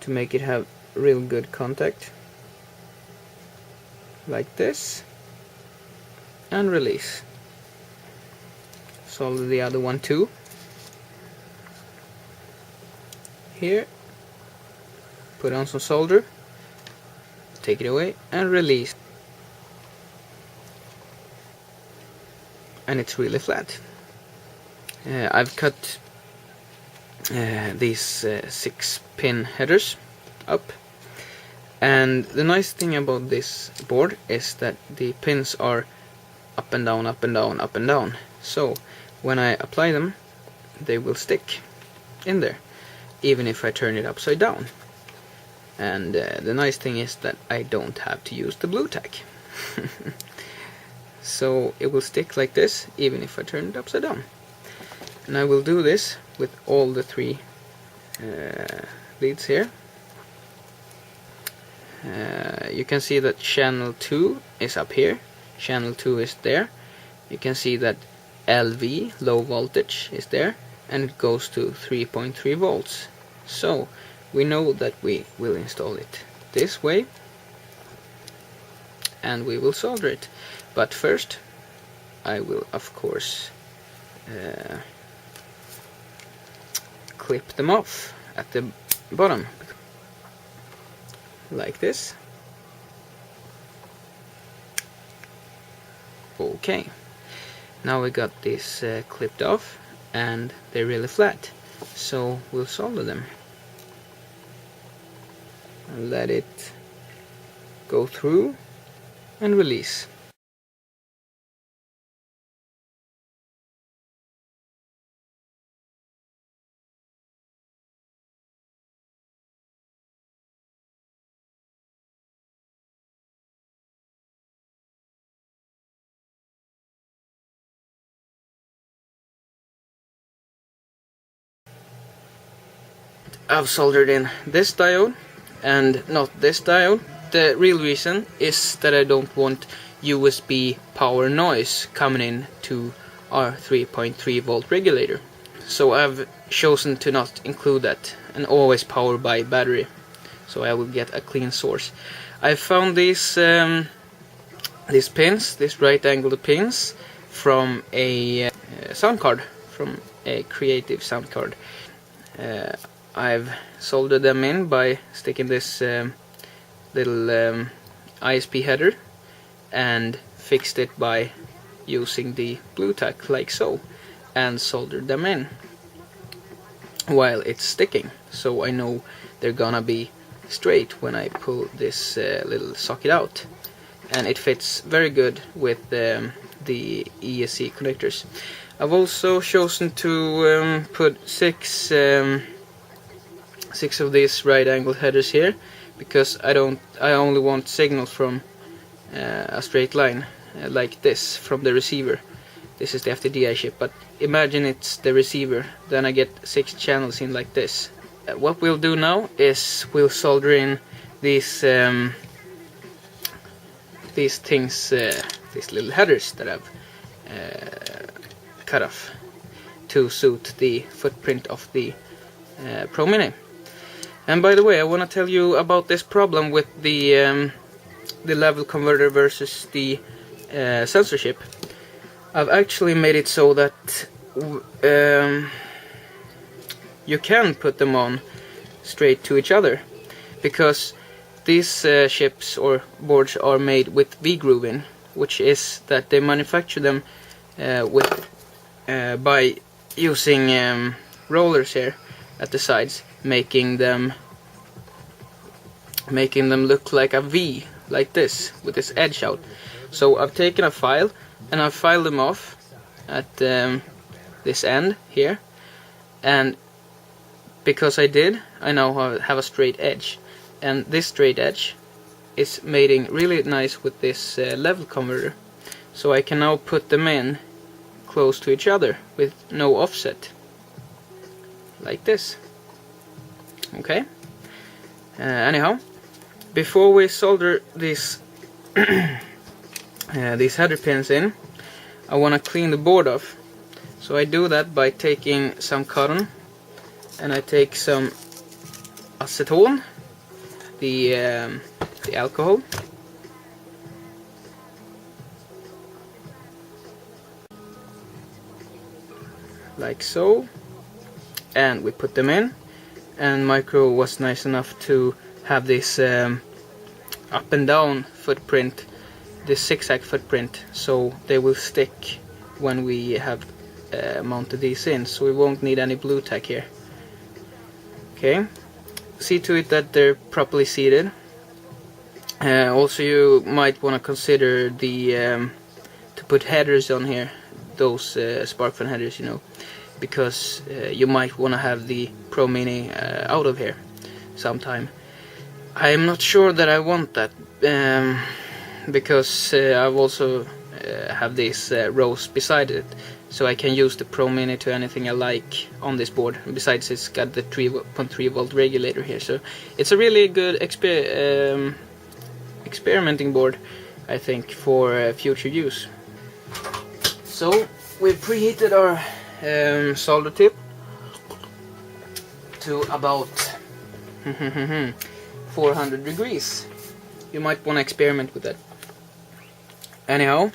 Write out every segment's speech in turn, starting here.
to make it have real good contact, like this, and release. Solder the other one too. Here, put on some solder, take it away and release. And it's really flat. I've cut these 6-pin headers up, and the nice thing about this board is that the pins are up and down, up and down, up and down. So when I apply them, they will stick in there, even if I turn it upside down. And the nice thing is that I don't have to use the blue tack. So it will stick like this, even if I turn it upside down. And I will do this with all the 3 leads here. You can see that channel 2 is up here, channel 2 is there. You can see that LV, low voltage, is there, and it goes to 3.3 volts. So we know that we will install it this way, and we will solder it. But first I will of course clip them off at the bottom, like this. Okay, now we got this clipped off, and they're really flat, so we'll solder them and let it go through and release. I've soldered in this diode and not this diode. The real reason is that I don't want USB power noise coming in to our 3.3 volt regulator. So I've chosen to not include that and always power by battery, so I will get a clean source. I found these pins, these right angled pins, from a sound card, from a creative sound card. I've soldered them in by sticking this little ISP header and fixed it by using the blue tack like so, and soldered them in while it's sticking, so I know they're gonna be straight when I pull this little socket out, and it fits very good with the ESC connectors. I've also chosen to put six of these right angled headers here, because I only want signal from a straight line like this from the receiver. This is the FTDI chip, but imagine it's the receiver, then I get 6 channels in like this. What we'll do now is we'll solder in these things, these little headers that I've cut off to suit the footprint of the Pro Mini. And by the way, I want to tell you about this problem with the level converter versus the sensor chip. I've actually made it so that you can put them on straight to each other, because these chips or boards are made with V-grooving, which is that they manufacture them by using rollers here at the sides, making them look like a V, like this, with this edge out. So I've taken a file and I've filed them off at this end here, and because I now have a straight edge, and this straight edge is mating really nice with this level converter, so I can now put them in close to each other with no offset, like this. Okay. Anyhow, before we solder these these header pins in, I want to clean the board off. So I do that by taking some cotton, and I take some acetone, the alcohol. Like so, and we put them in, and Micro was nice enough to have this up and down footprint, this zigzag footprint, so they will stick when we have mounted these in, so we won't need any blue tack here. Okay, see to it that they're properly seated. Also, you might want to consider the to put headers on here, those spark fan headers, you know, because you might want to have the Pro Mini out of here sometime. I am not sure that I want that, because I've also have these rows beside it, so I can use the Pro Mini to anything I like on this board. Besides, it's got the 3.3 volt regulator here, so it's a really good experimenting board, I think, for future use. So we've preheated our solder tip to about 400 degrees. You might want to experiment with that. Anyhow,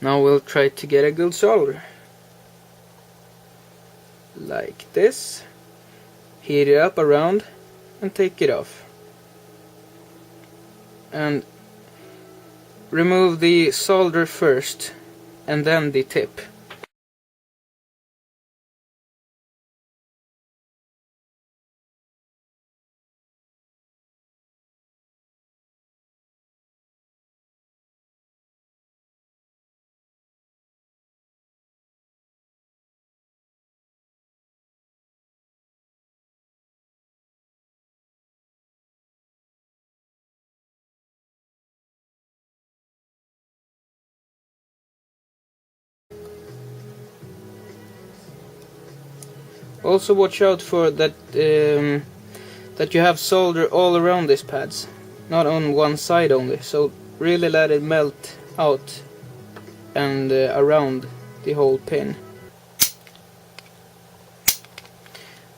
now we'll try to get a good solder. Like this. Heat it up around and take it off. And remove the solder first and then the tip. Also watch out for that that you have solder all around these pads, not on one side only, so really let it melt out and around the whole pin.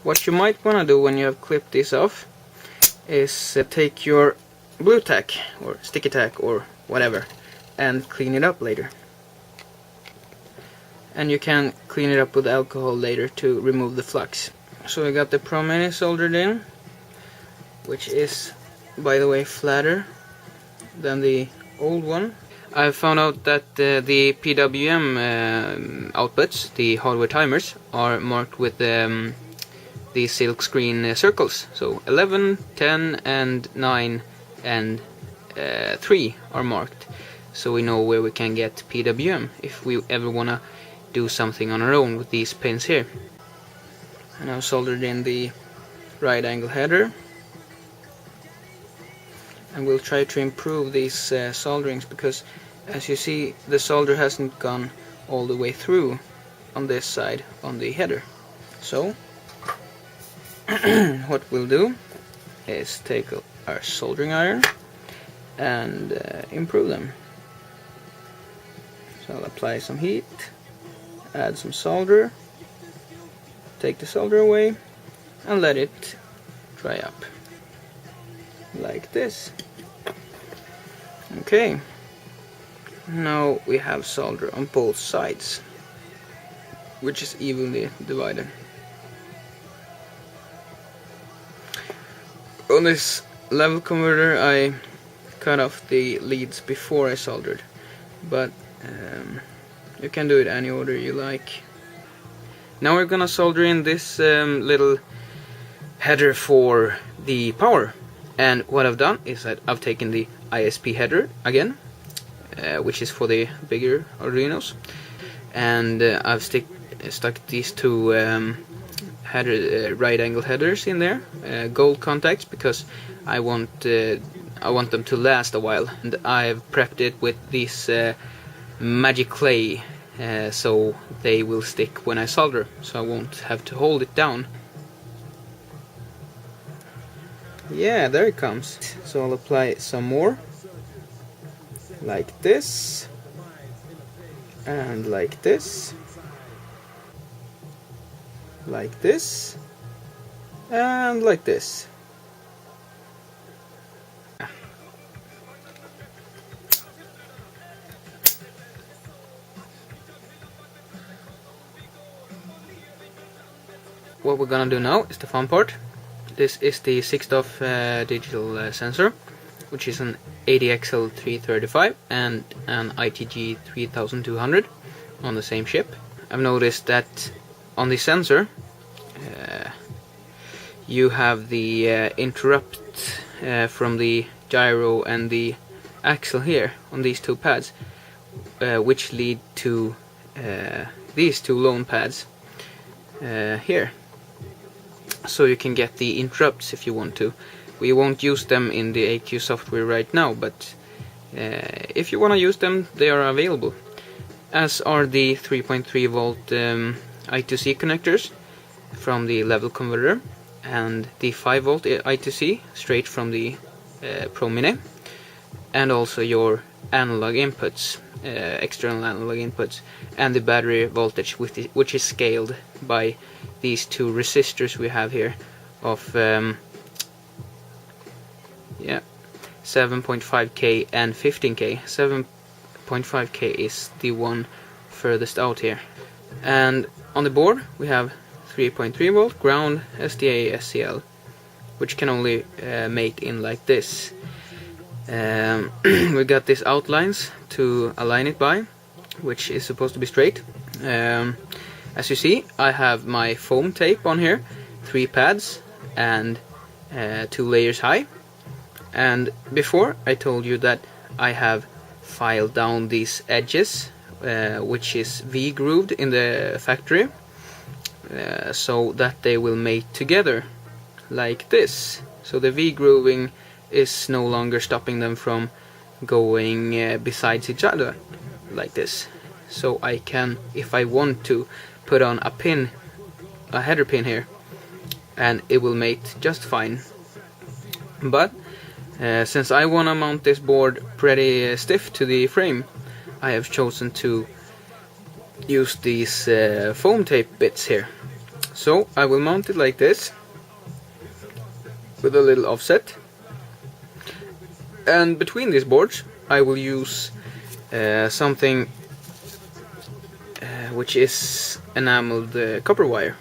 What you might want to do when you have clipped this off is take your blue tack or sticky tack or whatever and clean it up later. And you can clean it up with alcohol later to remove the flux. So I got the Pro Mini soldered in, which is, by the way, flatter than the old one. I found out that the PWM outputs, the hardware timers, are marked with the silk screen circles. So 11, 10 and 9 and 3 are marked. So we know where we can get PWM if we ever want to do something on our own with these pins here. And I've soldered in the right angle header, and we'll try to improve these solderings, because as you see the solder hasn't gone all the way through on this side on the header. So what we'll do is take our soldering iron and improve them. So I'll apply some heat, add some solder, take the solder away and let it dry up like this. Okay, now we have solder on both sides, which is evenly divided. On this level converter I cut off the leads before I soldered, but you can do it any order you like. Now we're gonna solder in this little header for the power, and what I've done is that I've taken the ISP header again, which is for the bigger Arduinos, and I've stuck these two right angle headers in there, gold contacts, because I want them to last a while, and I've prepped it with these magic clay, so they will stick when I solder, so I won't have to hold it down. Yeah, there it comes. So I'll apply some more, like this, and like this, like this, and like this. What we're gonna do now is the fun part. This is the 6DoF digital sensor, which is an ADXL335 and an ITG 3200 on the same chip. I've noticed that on the sensor you have the interrupt from the gyro and the axle here on these two pads, which lead to these two lone pads here. So you can get the interrupts if you want to. We won't use them in the AQ software right now, but if you want to use them, they are available. As are the 3.3 volt I2C connectors from the level converter, and the 5 volt I2C straight from the Pro Mini, and also your analog inputs, external analog inputs, and the battery voltage, which is scaled by these two resistors we have here of 7.5K and 15K. 7.5K is the one furthest out here. And on the board we have 3.3 volt ground SDA SCL, which can only mate in like this. We got these outlines to align it by, which is supposed to be straight. As you see, I have my foam tape on here, 3 pads and 2 layers high. And before I told you that I have filed down these edges, which is V-grooved in the factory, so that they will mate together like this. So the V-grooving is no longer stopping them from going besides each other like this. So I can, if I want to, put on a pin, a header pin here, and it will mate just fine. But since I want to mount this board pretty stiff to the frame, I have chosen to use these foam tape bits here. So I will mount it like this, with a little offset, and between these boards I will use something which is enameled copper wire,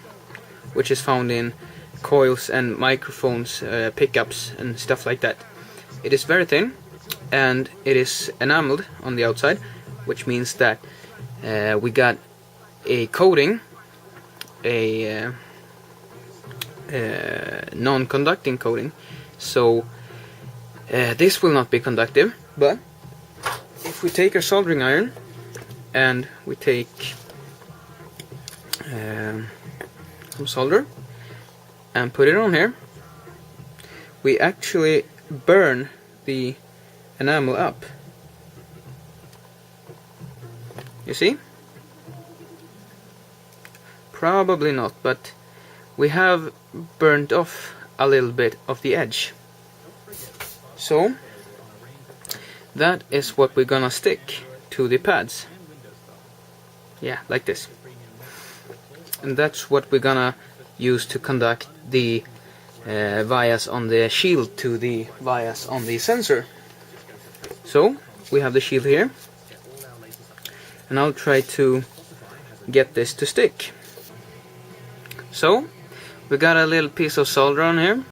which is found in coils and microphones, pickups and stuff like that. It is very thin and it is enameled on the outside, which means that we got a coating, a non-conducting coating, so this will not be conductive. But if we take our soldering iron and we take some solder and put it on here, we actually burn the enamel up. You see? Probably not, but we have burnt off a little bit of the edge. So that is what we're gonna stick to the pads. Yeah, like this. And that's what we're gonna use to conduct the vias on the shield to the vias on the sensor. So we have the shield here, and I'll try to get this to stick. So we got a little piece of solder on here,